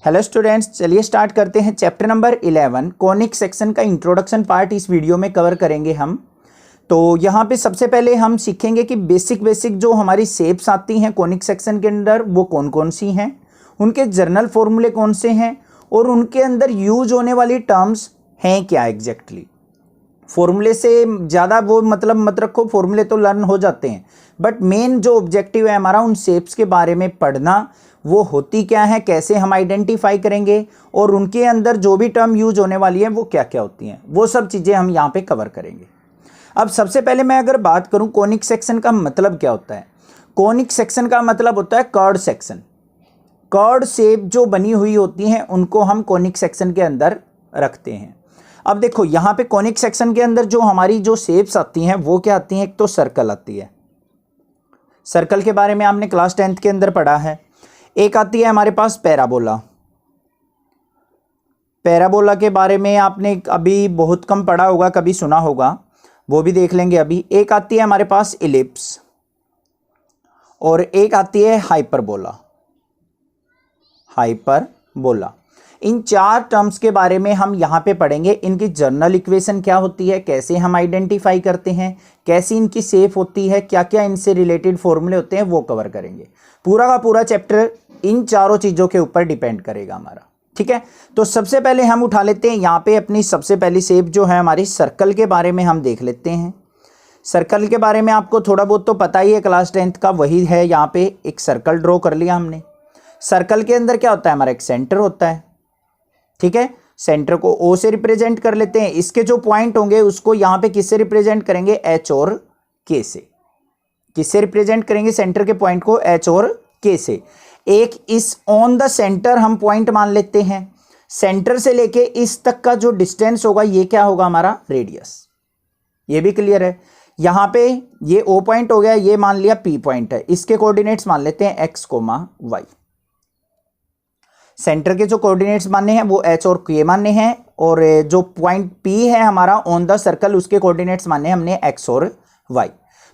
Hello students, चलिए start करते हैं। चैप्टर नंबर 11 कॉनिक सेक्शन का इंट्रोडक्शन पार्ट इस वीडियो में कवर करेंगे हम। तो यहाँ पे सबसे पहले हम सीखेंगे कि बेसिक जो हमारी शेप्स आती हैं कॉनिक सेक्शन के अंदर वो कौन कौन सी हैं, उनके जर्नल फॉर्मूले कौन से हैं और उनके अंदर यूज होने वाली टर्म्स हैं क्या एग्जैक्टली। फॉर्मूले से ज़्यादा वो मतलब मत रखो, फॉर्मूले तो लर्न हो जाते हैं, बट मेन जो ऑब्जेक्टिव है हमारा उन शेप्स के बारे में पढ़ना, वो होती क्या है, कैसे हम आइडेंटिफाई करेंगे और उनके अंदर जो भी टर्म यूज होने वाली है वो क्या क्या होती हैं, वो सब चीज़ें हम यहाँ पे कवर करेंगे। अब सबसे पहले मैं अगर बात करूँ कॉनिक सेक्शन का मतलब क्या होता है। कॉनिक सेक्शन का मतलब होता है कर्ड सेक्शन। कर्ड शेप जो बनी हुई होती हैं उनको हम कॉनिक सेक्शन के अंदर रखते हैं। अब देखो यहाँ पे कॉनिक सेक्शन के अंदर जो हमारी जो शेप्स आती हैं वो क्या आती हैं। एक तो सर्कल आती है, सर्कल के बारे में आपने क्लास 10th के अंदर पढ़ा है। एक आती है हमारे पास पैराबोला। पैराबोला के बारे में आपने अभी बहुत कम पढ़ा होगा, कभी सुना होगा, वो भी देख लेंगे अभी। एक आती है हमारे पास इलिप्स और एक आती है हाइपरबोला। हाइपरबोला, इन चार टर्म्स के बारे में हम यहाँ पे पढ़ेंगे। इनकी जर्नल इक्वेशन क्या होती है, कैसे हम आइडेंटिफाई करते हैं, कैसी इनकी शेप होती है, क्या क्या इनसे रिलेटेड फॉर्मूले होते हैं, वो कवर करेंगे। पूरा का पूरा चैप्टर इन चारों चीज़ों के ऊपर डिपेंड करेगा हमारा, ठीक है। तो सबसे पहले हम उठा लेते हैं यहाँ पे अपनी सबसे पहली शेप जो है हमारी सर्कल के बारे में हम देख लेते हैं। सर्कल के बारे में आपको थोड़ा बहुत तो पता ही है, क्लास 10th का वही है। यहाँ पे एक सर्कल ड्रॉ कर लिया हमने। सर्कल के अंदर क्या होता है, हमारा एक सेंटर होता है, ठीक है। सेंटर को ओ से रिप्रेजेंट कर लेते हैं। इसके जो पॉइंट होंगे उसको यहाँ पे किससे रिप्रेजेंट करेंगे, एच और के से। किससे रिप्रेजेंट करेंगे सेंटर के पॉइंट को, एच और के से। एक इस ऑन द सेंटर हम पॉइंट मान लेते हैं। सेंटर से लेके इस तक का जो डिस्टेंस होगा ये क्या होगा, हमारा रेडियस। ये भी क्लियर है। यहाँ पे ये ओ पॉइंट हो गया, ये मान लिया पी पॉइंट है। इसके कोऑर्डिनेट्स मान लेते हैं एक्स कोमा वाई। सेंटर के जो कोऑर्डिनेट्स मानने हैं वो एच और के मानने हैं, और जो पॉइंट पी है हमारा ऑन द सर्कल उसके कोऑर्डिनेट्स मानने हैं हमने एक्स और वाई।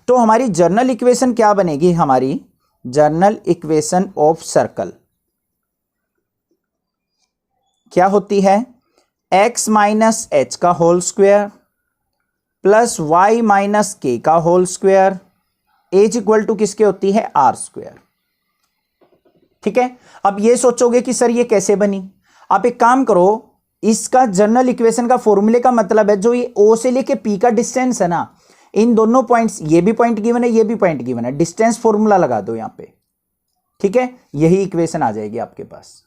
तो हमारी जर्नल इक्वेशन क्या बनेगी, हमारी जर्नल इक्वेशन ऑफ सर्कल क्या होती है, एक्स माइनस एच का whole square plus y minus k का whole square as equal to किसके होती है, आर स्क्वायर, ठीक है। अब ये सोचोगे कि सर ये कैसे बनी। आप एक काम करो, इसका जर्नल इक्वेशन का फॉर्मूले का मतलब है जो ये ओ से लेके पी का डिस्टेंस है ना, इन दोनों पॉइंट्स, ये भी पॉइंट गिवन है, ये भी पॉइंट गिवन है, डिस्टेंस फॉर्मूला लगा दो यहां पे, ठीक है। यही इक्वेशन आ जाएगी आपके पास।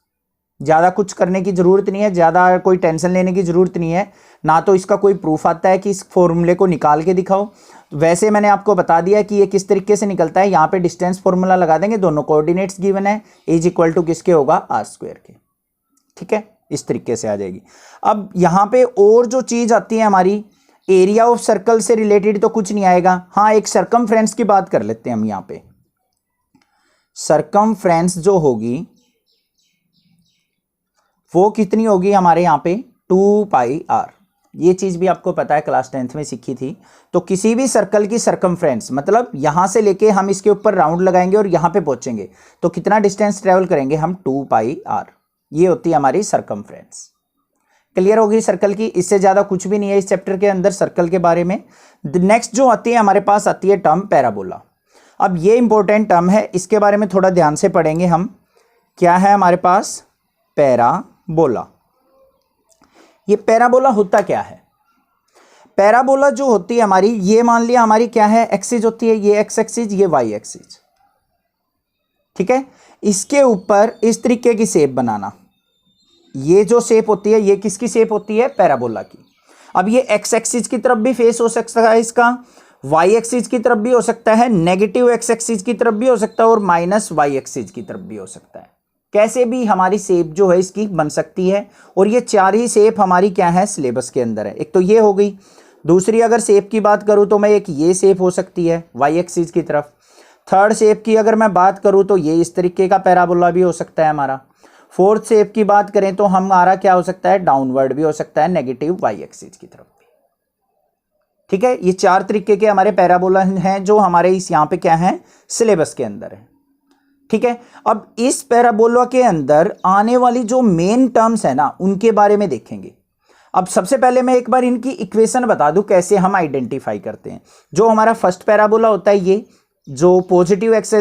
ज्यादा कुछ करने की जरूरत नहीं है, ज्यादा कोई टेंशन लेने की जरूरत नहीं है। ना तो इसका कोई प्रूफ आता है कि इस फॉर्मूले को निकाल के दिखाओ। वैसे मैंने आपको बता दिया कि ये किस तरीके से निकलता है। यहाँ पे डिस्टेंस फॉर्मूला लगा देंगे, दोनों कोऑर्डिनेट्स गिवन है, इज इक्वल टू किसके होगा, आर स्क्वायर के, ठीक है। इस तरीके से आ जाएगी। अब यहाँ पे और जो चीज आती है हमारी, एरिया ऑफ सर्कल से रिलेटेड तो कुछ नहीं आएगा। हाँ, एक सरकमफ्रेंस की बात कर लेते हैं हम यहाँ पे। सरकमफ्रेंस जो होगी वो कितनी होगी हमारे यहाँ पे, 2 पाई आर। ये चीज भी आपको पता है, क्लास 10th में सीखी थी। तो किसी भी सर्कल की सरकमफ्रेंस मतलब यहां से लेके हम इसके ऊपर राउंड लगाएंगे और यहां पे पहुंचेंगे तो कितना डिस्टेंस ट्रेवल करेंगे हम, 2 पाई आर। ये होती है हमारी सरकमफ्रेंस। क्लियर होगी सर्कल की, इससे ज्यादा कुछ भी नहीं है इस चैप्टर के अंदर सर्कल के बारे में। नेक्स्ट जो आती है हमारे पास आती है टर्म पैराबोला। अब ये इंपॉर्टेंट टर्म है, इसके बारे में थोड़ा ध्यान से पढ़ेंगे हम। क्या है हमारे पास, पैराबोला। ये पैराबोला होता क्या है, पैराबोला जो होती है हमारी, ये मान लिया हमारी क्या है, एक्सिस होती है, ये एक्स एक्सिस, ये वाई एक्सिस, ठीक है। इसके ऊपर इस तरीके की शेप बनाना। ये जो शेप होती है ये किसकी शेप होती है, पैराबोला की। अब ये एक्स एक्सिस की तरफ भी फेस हो सकता है इसका, वाई एक्सिस की तरफ भी हो सकता है, नेगेटिव एक्स एक्सिस की तरफ भी हो सकता है और माइनस वाई एक्सिस की तरफ भी हो सकता है। कैसे भी हमारी शेप जो है इसकी बन सकती है। और ये चार ही शेप हमारी क्या है, सिलेबस के अंदर है। एक तो ये हो गई, दूसरी अगर शेप की बात करूं तो मैं एक ये शेप हो सकती है वाई एक्सिस की तरफ। थर्ड शेप की अगर मैं बात करूं तो ये इस तरीके का पैराबोला भी हो सकता है हमारा। फोर्थ शेप की बात करें तो हमारा क्या हो सकता है, डाउनवर्ड भी हो सकता है, नेगेटिव वाई एक्सिस की तरफ भी, ठीक है। ये चार तरीके के हमारे पैराबोला हैं जो हमारे इस यहाँ पे क्या है, सिलेबस के अंदर है। ठीक है। अब इस पैराबोला के अंदर आने वाली जो मेन टर्म्स है ना, उनके बारे में देखेंगे। अब सबसे पहले मैं एक बार इनकी इक्वेशन बता दूं कैसे हम आइडेंटिफाई करते हैं। जो हमारा फर्स्ट पैराबोला होता है, ये जो पॉजिटिव एक्स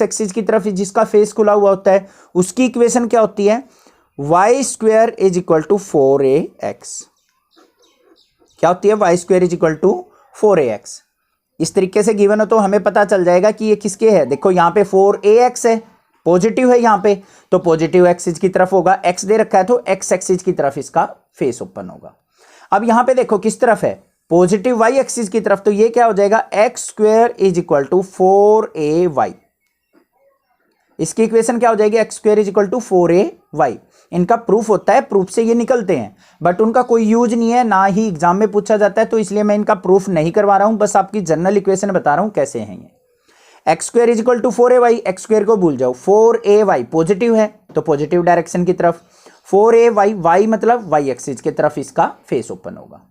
एक्सिस की तरफ जिसका फेस खुला हुआ होता है, उसकी इक्वेशन क्या होती है, y square is equal to 4ax। क्या होती है, y square is equal to 4ax। इस तरीके से गिवन हो तो हमें पता चल जाएगा कि ये किसके है। देखो यहाँ पे 4ax है, पॉजिटिव है यहाँ पे, तो पॉजिटिव एक्सिस की तरफ होगा। एक्स दे रखा है तो एक्स एक्सिस की तरफ इसका फेस ओपन होगा। अब यहाँ पे देखो किस तरफ है, पॉजिटिव वाई एक्सिस की तरफ, तो ये क्या हो जाएगा, x square is equal to 4ay। इसकी इक्वेशन क्या हो जाएगी, x square is equal to 4ay। इनका प्रूफ होता है, प्रूफ से ये निकलते हैं, बट उनका कोई यूज नहीं है, ना ही एग्जाम में पूछा जाता है, तो इसलिए मैं इनका प्रूफ नहीं करवा रहा हूं, बस आपकी जनरल इक्वेशन बता रहा हूं कैसे हैं ये। X square is equal to 4ay, x square को भूल जाओ, 4ay पॉजिटिव है तो पॉजिटिव डायरेक्शन की तरफ, 4ay y मतलब y एक्सिस की तरफ इसका फेस ओपन होगा।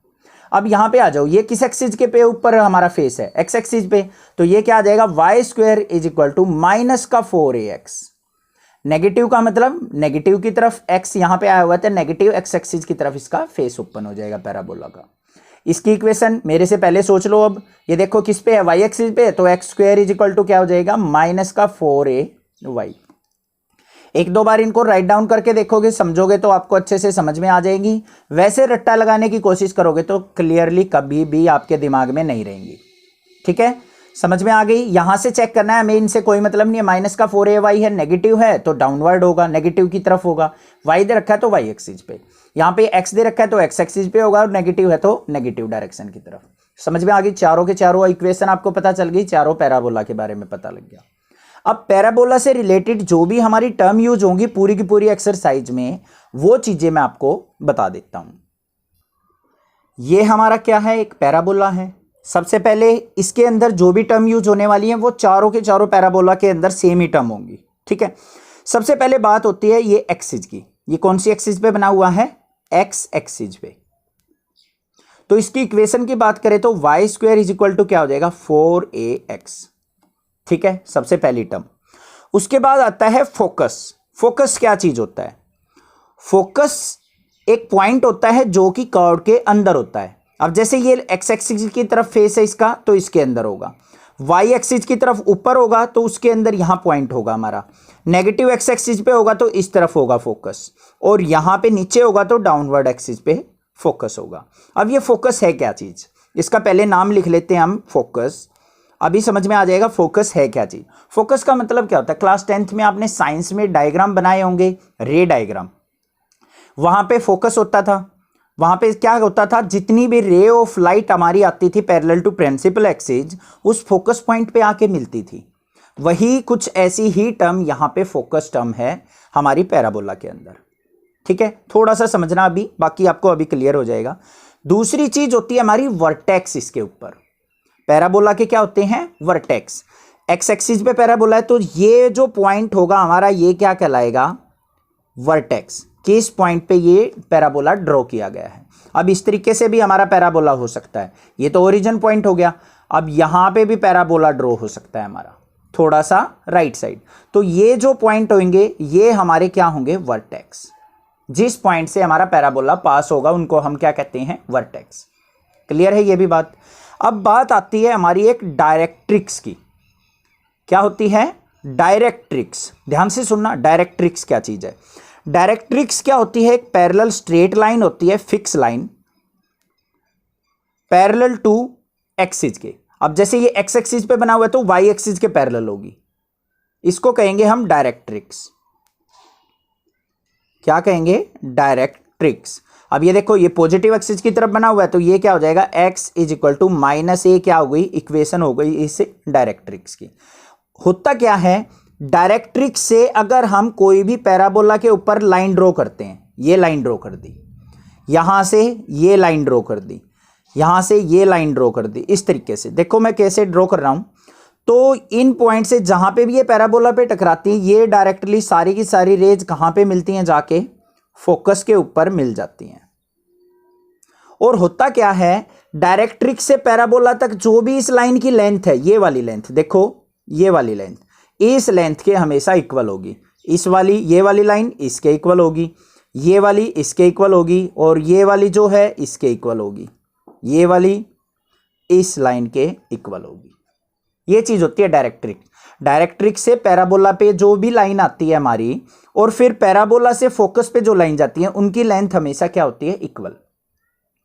अब यहां पे आ जाओ, ये किस एक्सिस के पे ऊपर हमारा फेस है, एक्स एक्सिस पे, तो ये क्या आ जाएगा, y square is equal to minus का 4ax। नेगेटिव का मतलब नेगेटिव की तरफ, एक्स यहां पे आया हुआ था, नेगेटिव एक्स एक्सिस की तरफ इसका फेस ओपन हो जाएगा पैराबोला का। इसकी इक्वेशन मेरे से पहले सोच लो। अब ये देखो किस पे है, वाई एक्सिस पे, तो x square is equal to क्या हो जाएगा, माइनस का 4ay। एक दो बार इनको राइट डाउन करके देखोगे, समझोगे तो आपको अच्छे से समझ में आ जाएगी। वैसे रट्टा लगाने की कोशिश करोगे तो क्लियरली कभी भी आपके दिमाग में नहीं रहेंगी। ठीक है, समझ में आ गई। यहां से चेक करना है हमें, इनसे कोई मतलब नहीं है। माइनस का 4ay है, नेगेटिव है तो डाउनवर्ड होगा, नेगेटिव की तरफ होगा। वाई दे रखा है तो वाई एक्सिस पे, यहाँ पे एक्स दे रखा है तो एक्स एक्सिस पे होगा, और नेगेटिव है तो नेगेटिव डायरेक्शन की तरफ। समझ में आ गई, चारों के चारों इक्वेशन आपको पता चल गई, चारों पैराबोला के बारे में पता लग गया। अब पैराबोला से रिलेटेड जो भी हमारी टर्म यूज होंगी पूरी की पूरी एक्सरसाइज में, वो चीजें मैं आपको बता देता हूं। ये हमारा क्या है, एक पैराबोला है। सबसे पहले इसके अंदर जो भी टर्म यूज होने वाली है वो चारों के चारों पैराबोला के अंदर सेम ही टर्म होंगी। ठीक है, सबसे पहले बात होती है ये एक्सिस की। ये कौन सी एक्सिस पे बना हुआ है, एक्स एक्सिस पे। तो इसकी इक्वेशन की बात करें तो y square is equal to क्या हो जाएगा, 4ax। ठीक है, सबसे पहली टर्म। उसके बाद आता है फोकस। फोकस क्या चीज होता है, फोकस एक पॉइंट होता है जो कि कर्व के अंदर होता है। अब जैसे ये एक्स एक्सिस की तरफ फेस है इसका, तो इसके अंदर होगा। वाई एक्सिस की तरफ ऊपर होगा तो उसके अंदर यहां पॉइंट होगा हमारा। नेगेटिव एक्स एक्सिस पे होगा तो इस तरफ होगा फोकस, और यहां पे नीचे होगा तो डाउनवर्ड एक्सिस पे फोकस होगा। अब ये फोकस है क्या चीज, इसका पहले नाम लिख लेते हैं हम, फोकस। अभी समझ में आ जाएगा फोकस है क्या चीज। फोकस का मतलब क्या होता है, क्लास 10th में आपने साइंस में डायग्राम बनाए होंगे, रे डायग्राम। वहां पे फोकस होता था, वहां पे क्या होता था, जितनी भी रे ऑफ लाइट हमारी आती थी पैरेलल टू प्रिंसिपल एक्सिस, उस फोकस पॉइंट पे आके मिलती थी। वही कुछ ऐसी ही टर्म यहां पे फोकस टर्म है हमारी पैराबोला के अंदर। ठीक है, थोड़ा सा समझना अभी, बाकी आपको अभी क्लियर हो जाएगा। दूसरी चीज होती है हमारी वर्टेक्स। इसके ऊपर पैराबोला के क्या होते हैं, वर्टेक्स। एक्स एक्सिस पे पैराबोला है तो ये जो पॉइंट होगा हमारा, ये क्या कहलाएगा, वर्टेक्स। किस पॉइंट पे ये पैराबोला ड्रॉ किया गया है। अब इस तरीके से भी हमारा पैराबोला हो सकता है, ये तो ओरिजिन पॉइंट हो गया। अब यहां पे भी पैराबोला ड्रॉ हो सकता है हमारा, थोड़ा सा राइट साइड। तो ये जो पॉइंट होंगे ये हमारे क्या होंगे, वर्टेक्स। जिस पॉइंट से हमारा पैराबोला पास होगा उनको हम क्या कहते हैं, वर्टेक्स। क्लियर है ये भी बात। अब बात आती है हमारी एक डायरेक्ट्रिक्स की। क्या होती है, डायरेक्ट्रिक्स। ध्यान से सुनना, डायरेक्ट्रिक्स क्या चीज है। डायरेक्ट्रिक्स क्या होती है, एक पैरेलल स्ट्रेट लाइन होती है, fix line, parallel to axis के। अब जैसे ये एक्स एक्सिस पे बना हुआ है तो वाई एक्सिस के पैरेलल होगी, इसको कहेंगे हम डायरेक्ट्रिक्स। क्या कहेंगे, डायरेक्ट्रिक्स। अब ये देखो ये पॉजिटिव एक्सिस की तरफ बना हुआ है तो ये क्या हो जाएगा, x is equal to minus a, क्या हो गई, इक्वेशन हो गई इस डायरेक्ट्रिक्स की। होता क्या है, डायरेक्ट्रिक्स से अगर हम कोई भी पैराबोला के ऊपर लाइन ड्रॉ करते हैं, ये लाइन ड्रॉ कर दी, यहां से ये लाइन ड्रॉ कर दी, यहां से ये लाइन ड्रॉ कर दी, इस तरीके से देखो मैं कैसे ड्रॉ कर रहा हूं। तो इन पॉइंट से जहां पे भी ये पैराबोला पे टकराती हैं, ये डायरेक्टली सारी की सारी रेज कहां पे मिलती हैं, जाके फोकस के ऊपर मिल जाती हैं। और होता क्या है, डायरेक्ट्रिक्स से पैराबोला तक जो भी इस लाइन की लेंथ है, ये वाली लेंथ देखो, ये वाली लेंथ, इस लेंथ के हमेशा इक्वल होगी। इस वाली, ये वाली लाइन इसके इक्वल होगी, ये वाली इसके इक्वल होगी, और ये वाली जो है इसके इक्वल होगी, ये वाली इस लाइन के इक्वल होगी। ये चीज होती है डायरेक्ट्रिक। डायरेक्ट्रिक से पैराबोला पे जो भी लाइन आती है हमारी, और फिर पैराबोला से फोकस पे जो लाइन जाती है, उनकी लेंथ हमेशा क्या होती है? इक्वल।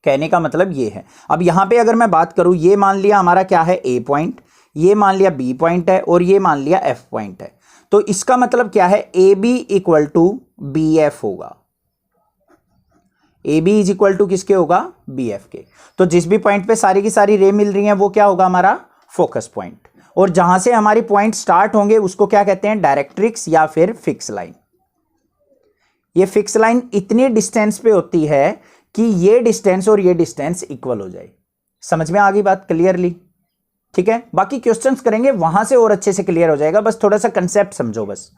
कहने का मतलब ये है। अब यहां पे अगर मैं बात करूं, ये मान लिया हमारा क्या है? ए पॉइंट, ये मान लिया बी पॉइंट है, और ये मान लिया एफ पॉइंट है। तो इसका मतलब क्या है? A b equal to b f होगा। A b is equal to किसके होगा? बी एफ के। तो जिस भी पॉइंट पे सारी की सारी रे मिल रही है, वो क्या होगा? हमारा फोकस पॉइंट। और जहां से हमारी पॉइंट स्टार्ट होंगे उसको क्या कहते हैं? डायरेक्ट्रिक्स या फिर फिक्स लाइन। ये फिक्स लाइन इतनी डिस्टेंस पे होती है कि ये डिस्टेंस और ये डिस्टेंस इक्वल हो जाए। समझ में आ गई बात क्लियरली? ठीक है, बाकी क्वेश्चंस करेंगे वहां से और अच्छे से क्लियर हो जाएगा, बस थोड़ा सा कंसेप्ट समझो बस।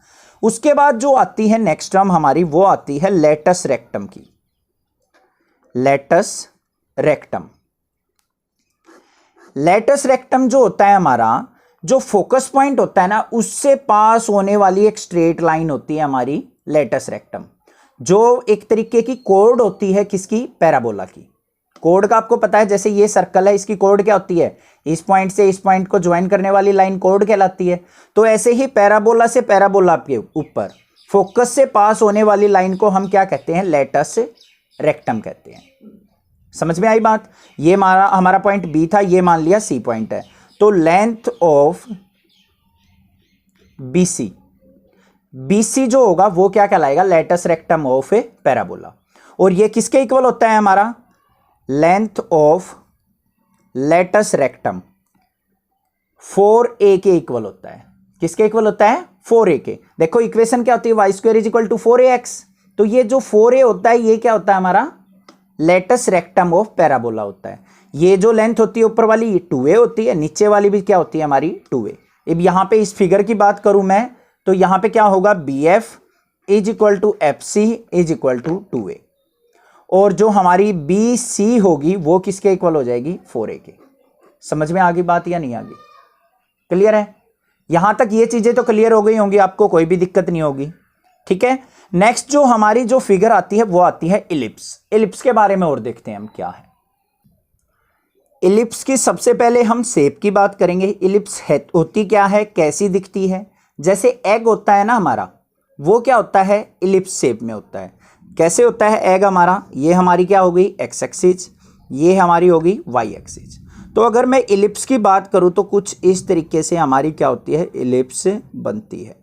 उसके बाद जो आती है नेक्स्ट टर्म हमारी, वो आती है लेटस रेक्टम की। Latus rectum. लेटस रेक्टम जो होता है हमारा, जो फोकस पॉइंट होता है ना, उससे पास होने वाली एक स्ट्रेट लाइन होती है हमारी लेटस रेक्टम, जो एक तरीके की कोड होती है किसकी? पैराबोला की। कोड का आपको पता है, जैसे ये सर्कल है, इसकी कोड क्या होती है? इस पॉइंट से इस पॉइंट को ज्वाइन करने वाली लाइन कोड कहलाती है। तो ऐसे ही पैराबोला से पैराबोला के ऊपर फोकस से पास होने वाली लाइन को हम क्या कहते हैं? लेटस रेक्टम कहते हैं। समझ में आई बात? ये हमारा पॉइंट बी था, ये मान लिया सी पॉइंट है। तो लेंथ ऑफ बीसी, बीसी जो होगा वो क्या कहलाएगा? Latus rectum of a parabola. और ये किसके इक्वल होता है हमारा? Length of latus rectum 4a के इक्वल होता है। किसके इक्वल होता है? 4a के। देखो इक्वेशन क्या होती है? Y square is equal to 4ax। तो ये जो 4a होता है, ये क्या होता है हमारा? लेटस रेक्टम ऑफ पैराबोला होता है। ये जो लेंथ होती है ऊपर वाली, ये 2a होती है, नीचे वाली भी क्या होती है हमारी? 2a। अब यहां पे इस फिगर की बात करूं मैं, तो यहां पे क्या होगा? B F is equal to F C is equal to 2a। और जो हमारी बी सी होगी वो किसके इक्वल हो जाएगी? 4a के। समझ में आ गई बात या नहीं आ गई? क्लियर है? यहां तक ये चीजें तो क्लियर हो गई होंगी, आपको कोई भी दिक्कत नहीं होगी। ठीक है, नेक्स्ट जो हमारी जो फिगर आती है वो आती है इलिप्स। इलिप्स के बारे में और देखते हैं हम क्या है। इलिप्स की सबसे पहले हम शेप की बात करेंगे। इलिप्स होती क्या है? कैसी दिखती है? जैसे एग होता है ना हमारा, वो क्या होता है? इलिप्स शेप में होता है। कैसे होता है एग हमारा? ये हमारी क्या हो गई? एक्स एक्सिस, ये हमारी होगी वाई एक्सिस। तो अगर मैं इलिप्स की बात करूं तो कुछ इस तरीके से हमारी क्या होती है? इलिप्स बनती है।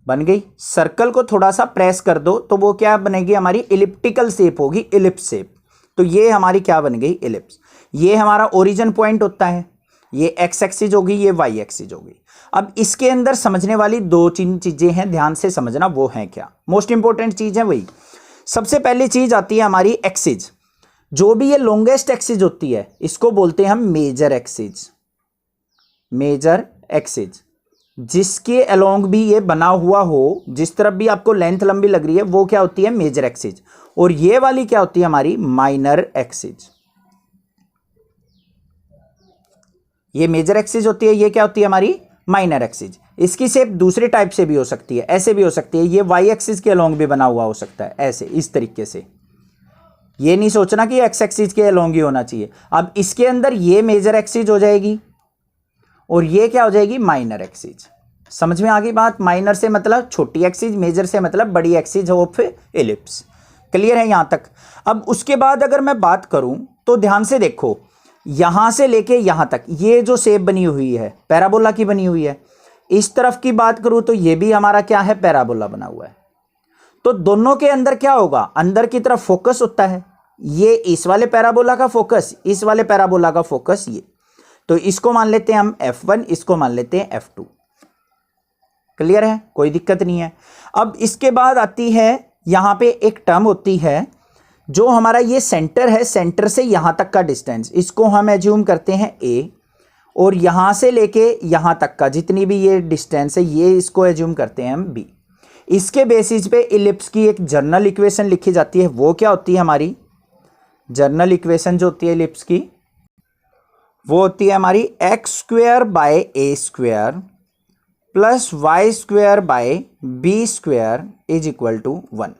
बन गई। सर्कल को थोड़ा सा प्रेस कर दो तो वो क्या बनेगी? हमारी इलिप्टिकल शेप होगी, इलिप्स शेप। तो ये हमारी क्या बन गई? इलिप्स। ये हमारा ओरिजिन पॉइंट होता है, ये एक्स एक्सिस होगी, ये वाई एक्सिस होगी। अब इसके अंदर समझने वाली दो तीन चीजें हैं, ध्यान से समझना। वो हैं क्या? मोस्ट इंपॉर्टेंट चीज है वही। सबसे पहली चीज आती है हमारी एक्सिस। जो भी ये लॉन्गेस्ट एक्सिस होती है, इसको बोलते हैं हम मेजर एक्सिस। मेजर एक्सिस, जिसके अलोंग भी ये बना हुआ हो, जिस तरफ भी आपको लेंथ लंबी लग रही है, वो क्या होती है? Major axis. और ये वाली क्या होती है? हमारी माइनर एक्सिस। ये मेजर एक्सिस होती है, ये क्या होती है? हमारी माइनर एक्सिस। इसकी शेप दूसरे टाइप से भी हो सकती है, ऐसे भी हो सकती है। ये वाई एक्सिस के अलोंग भी बना हुआ हो सकता है, ऐसे इस तरीके से। ये नहीं सोचना कि एक्स एक्सिस के अलोंग ही होना चाहिए। अब इसके अंदर ये मेजर एक्सिस हो जाएगी और ये क्या हो जाएगी? Minor axis. समझ में आ गई बात? माइनर से मतलब छोटी एक्सिस, मेजर से मतलब बड़ी एक्सिस ऑफ इलिप्स। क्लियर है यहां तक? अब उसके बाद अगर मैं बात करूं तो ध्यान से देखो, यहां से लेके यहां तक ये जो शेप बनी हुई है पैराबोला की बनी हुई है। इस तरफ की बात करूं तो ये भी हमारा क्या है? पैराबोला बना हुआ है। तो दोनों के अंदर क्या होगा? अंदर की तरफ फोकस होता है। ये इस वाले पैराबोला का फोकस, इस वाले पैराबोला का फोकस ये। तो इसको मान लेते हैं हम F1, इसको मान लेते हैं F2। क्लियर है? कोई दिक्कत नहीं है। अब इसके बाद आती है यहां पे एक टर्म होती है, जो हमारा ये सेंटर है, सेंटर से यहां तक का डिस्टेंस, इसको हम एज्यूम करते हैं A। और यहां से लेके यहां तक का जितनी भी ये डिस्टेंस है, ये इसको एज्यूम करते हैं हम B। इसके बेसिस पे इलिप्स की एक जनरल इक्वेशन लिखी जाती है। वो क्या होती है हमारी? जनरल इक्वेशन जो होती है इलिप्स की, वो होती है हमारी x square by a square plus y square by b square is equal to 1।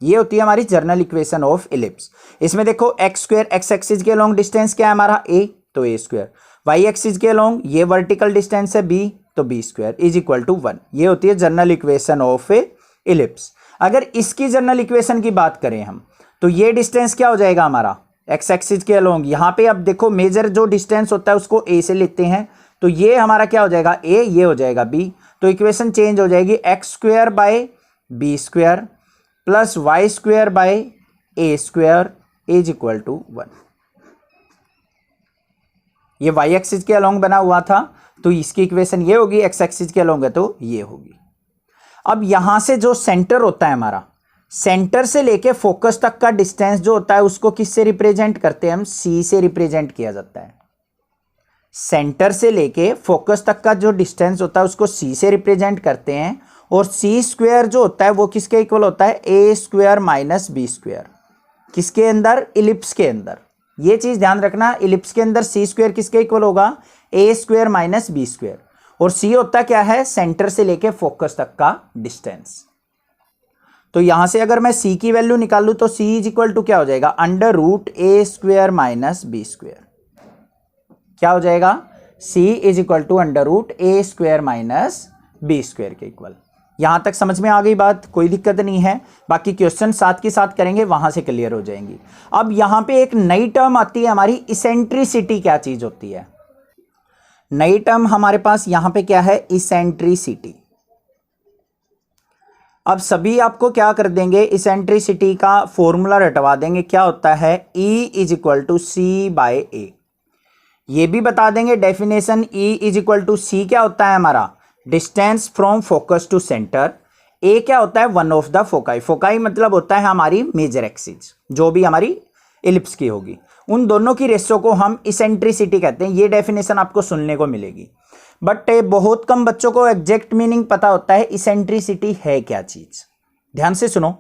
ये होती है हमारी जर्नल इक्वेशन ऑफ इलिप्स। इसमें देखो एक्स स्क्वेयर एक्स एक्सिस के लॉन्ग डिस्टेंस क्या है हमारा ए, तो ए स्क्वेयर, वाई एक्सिस के लॉन्ग ये वर्टिकल डिस्टेंस है बी, तो b square is equal to 1। ये होती है जर्नल इक्वेशन ऑफ इलिप्स। अगर इसकी जर्नल इक्वेशन की बात करें हम, तो ये डिस्टेंस क्या हो जाएगा हमारा एक्स एक्सिस के अलोंग। यहाँ पे अब देखो मेजर जो डिस्टेंस होता है उसको ए से लेते हैं, तो ये हमारा क्या हो जाएगा ए, ये हो जाएगा बी। तो इक्वेशन चेंज हो जाएगी x square by b square plus y square by a square is equal to 1। ये वाई एक्सिस के अलोंग बना हुआ था, तो इसकी इक्वेशन ये होगी, एक्स एक्सिस के अलोंग है तो ये होगी। अब यहां से जो सेंटर होता है हमारा, सेंटर से लेके फोकस तक का डिस्टेंस जो होता है उसको किससे रिप्रेजेंट करते हैं हम, सी से रिप्रेजेंट किया जाता है। सेंटर से लेके फोकस तक का जो डिस्टेंस होता है उसको सी से रिप्रेजेंट करते हैं, और सी स्क्वायर जो होता है वो किसके इक्वल होता है, a square minus b square. किसके अंदर, इलिप्स के अंदर। ये चीज ध्यान रखना, इलिप्स के अंदर सी स्क्वायर किसके इक्वल होगा, ए स्क्वायर माइनस बी स्क्वायर। और सी होता क्या है, सेंटर से लेके फोकस तक का डिस्टेंस। तो यहां से अगर मैं सी की वैल्यू निकालूं तो सी इज इक्वल टू क्या हो जाएगा, under root a square minus b square. क्या हो जाएगा, c is equal to under root a square minus b square के इक्वल। यहां तक समझ में आ गई बात, कोई दिक्कत नहीं है। बाकी क्वेश्चन साथ के साथ करेंगे, वहां से क्लियर हो जाएंगी। अब यहां पे एक नई टर्म आती है हमारी, इसेंट्रिसिटी क्या चीज होती है। नई टर्म हमारे पास यहां पे क्या है, इसेंट्रिसिटी। अब सभी आपको क्या कर देंगे, इसेंट्रिसिटी का फॉर्मूला रटवा देंगे। क्या होता है, E is equal to c by a. ये भी बता देंगे definition, E is equal to c क्या होता है हमारा, distance from focus to centre. A क्या होता है, one of the foci. Foci मतलब होता है हमारी मेजर एक्सिस, जो भी हमारी इलिप्स की होगी, उन दोनों की रेशो को हम इसेंट्रिसिटी कहते हैं। ये डेफिनेशन आपको सुनने को मिलेगी, बट बहुत कम बच्चों को एग्जैक्ट मीनिंग पता होता है इसेंट्रिसिटी है क्या चीज। ध्यान से सुनो,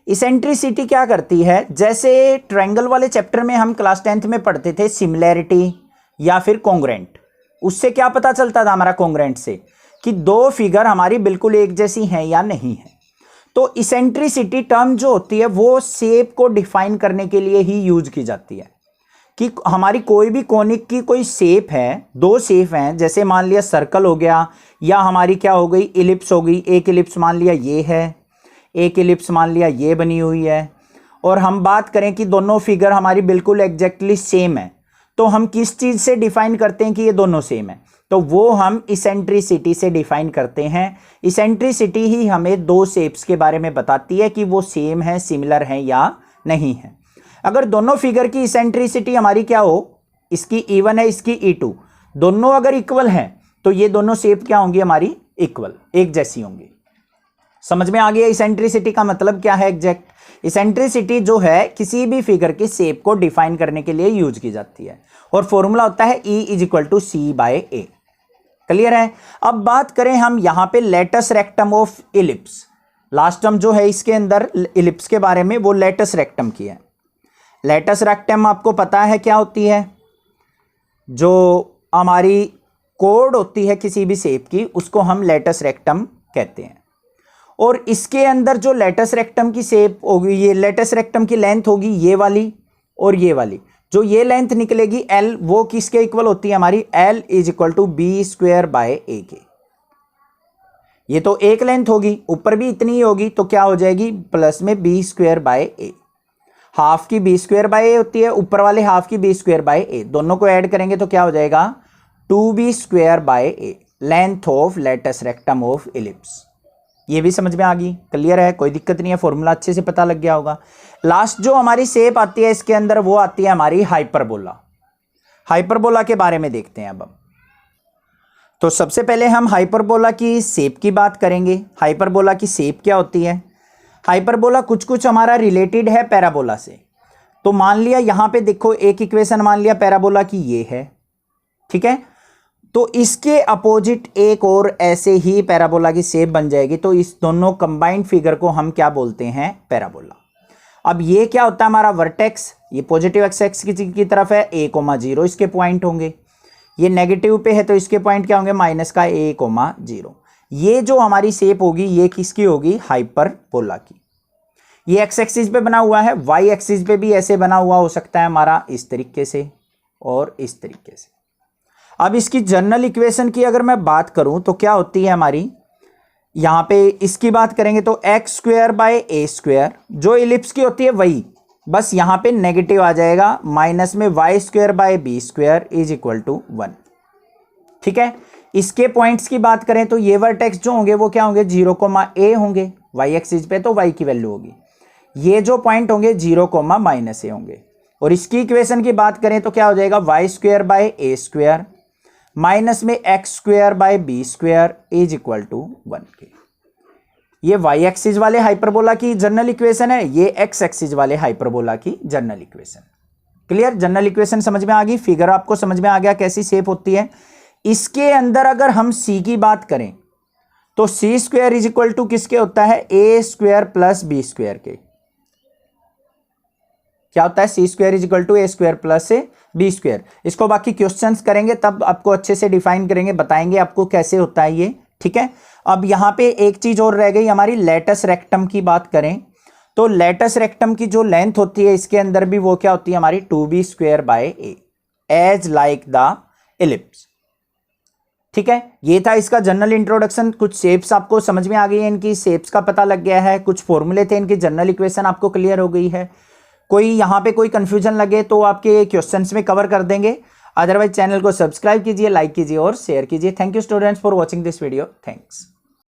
इसेंट्रिसिटी क्या करती है, जैसे ट्रायंगल वाले चैप्टर में हम क्लास 10th में पढ़ते थे सिमिलैरिटी या फिर कॉन्ग्रेंट। उससे क्या पता चलता था हमारा, कॉन्ग्रेंट से, कि दो फिगर हमारी बिल्कुल एक जैसी हैं या नहीं है। तो इसेंट्रिसिटी टर्म जो होती है वो शेप को डिफाइन करने के लिए ही यूज की जाती है, कि हमारी कोई भी कोनिक की कोई शेप है, दो शेप हैं, जैसे मान लिया सर्कल हो गया, या हमारी क्या हो गई, इलिप्स हो गई। एक इलिप्स मान लिया ये है, एक इलिप्स मान लिया ये बनी हुई है, और हम बात करें कि दोनों फिगर हमारी बिल्कुल एग्जैक्टली सेम है, तो हम किस चीज से डिफाइन करते हैं कि ये दोनों सेम है, तो वो हम इसेंट्रिसिटी से डिफाइन करते हैं। इसेंट्रिसिटी ही हमें दो शेप्स के बारे में बताती है कि वो सेम है, सिमिलर है या नहीं है। अगर दोनों फिगर की इसेंट्रिसिटी हमारी क्या हो, इसकी E1 है, इसकी E2, दोनों अगर इक्वल हैं तो ये दोनों शेप क्या होंगी हमारी, इक्वल, एक जैसी होंगी। समझ में आ गया इसेंट्रिसिटी का मतलब क्या है एग्जैक्ट। इसेंट्रिसिटी जो है किसी भी फिगर की शेप को डिफाइन करने के लिए यूज की जाती है, और फॉर्मूला होता है E is equal to c by a. Clear है। अब बात करें हम यहां पे latus rectum of ellipse. Last term जो है इसके अंदर इलिप्स के बारे में, वो लेटस रेक्टम की है। लेटस रेक्टम आपको पता है क्या होती है, जो हमारी कोड होती है किसी भी शेप की, उसको हम लेटस रेक्टम कहते हैं। और इसके अंदर जो लेटस रेक्टम की शेप होगी, ये लेटस रेक्टम की लेंथ होगी ये वाली और ये वाली। जो ये लेंथ निकलेगी L, वो किसके इक्वल होती है हमारी, L is equal to b square by a के। ये तो एक लेंथ होगी, ऊपर भी इतनी ही होगी, तो क्या हो जाएगी, प्लस में b square by a. Half की बी स्क्वायर बाय ए होती है, ऊपर वाले हाफ की बी स्क्वायर बाय ए, दोनों को ऐड करेंगे तो क्या हो जाएगा, 2b square by a, length of latus rectum of ellipse. ये भी समझ में आ गई, क्लियर है, कोई दिक्कत नहीं है, फॉर्मूला अच्छे से पता लग गया होगा। लास्ट जो हमारी शेप आती है इसके अंदर, वो आती है हमारी हाइपरबोला। हाइपरबोला के बारे में देखते हैं अब हम। तो सबसे पहले हम हाइपरबोला की शेप की बात करेंगे। हाइपरबोला की शेप क्या होती है, हाइपरबोला कुछ कुछ हमारा रिलेटेड है पैराबोला से। तो मान लिया यहां पे देखो, एक इक्वेशन मान लिया पैराबोला की ये है, ठीक है, तो इसके अपोजिट एक और ऐसे ही पैराबोला की शेप बन जाएगी, तो इस दोनों कंबाइंड फिगर को हम क्या बोलते हैं, पैराबोला। अब ये क्या होता है हमारा वर्टेक्स, ये पॉजिटिव एक्स एक्सिस की तरफ है, a, 0 इसके पॉइंट होंगे, ये नेगेटिव पे है तो इसके पॉइंट क्या होंगे, माइनस का a,0। ये जो हमारी शेप होगी ये किसकी होगी, हाइपरबोला की। ये एक्स एक्सिस पे बना हुआ है, वाई एक्सिस पे भी ऐसे बना हुआ हो सकता है हमारा, इस तरीके से और इस तरीके से। अब इसकी जनरल इक्वेशन की अगर मैं बात करूं तो क्या होती है हमारी, यहां पे इसकी बात करेंगे तो x square by a square, जो इलिप्स की होती है वही, बस यहां पे नेगेटिव आ जाएगा, माइनस में y square by b square is equal to 1। ठीक है, इसके पॉइंट्स की बात करें तो ये वर्टेक्स जो होंगे वो क्या होंगे, 0,a होंगे, वाई एक्सिस पे तो वाई की वैल्यू होगी। ये जो पॉइंट होंगे 0,-a होंगे। और इसकी इक्वेशन की बात करें तो क्या हो जाएगा, y square by a square minus में x square by b square is equal to 1 के। ये वाई एक्सिस वाले हाइपरबोला की जनरल इक्वेशन है, ये एक्स एक्सिस वाले हाइपरबोला की general equation. Clear, general equation समझ में आ गई, फिगर आपको समझ में आ गया कैसी शेप होती है। इसके अंदर अगर हम सी की बात करें तो c square is equal to किसके होता है, a square plus b square के। क्या होता है, c square is equal to a square plus b square. इसको बाकी क्वेश्चंस करेंगे तब आपको अच्छे से डिफाइन करेंगे, बताएंगे आपको कैसे होता है ये। ठीक है, अब यहां पे एक चीज और रह गई हमारी, लेटस रेक्टम की बात करें तो लेटस रेक्टम की जो लेंथ होती है इसके अंदर भी वो क्या होती है हमारी, 2b square by a, as like the ellipse. ठीक है, ये था इसका जनरल इंट्रोडक्शन। कुछ शेप्स आपको समझ में आ गई है, इनकी शेप्स का पता लग गया है, कुछ फॉर्मूले थे, इनकी जनरल इक्वेशन आपको क्लियर हो गई है। कोई यहाँ पे कोई कंफ्यूजन लगे तो आपके क्वेश्चंस में कवर कर देंगे। अदरवाइज चैनल को सब्सक्राइब कीजिए, लाइक कीजिए और शेयर कीजिए। Thank you students for watching this video. Thanks.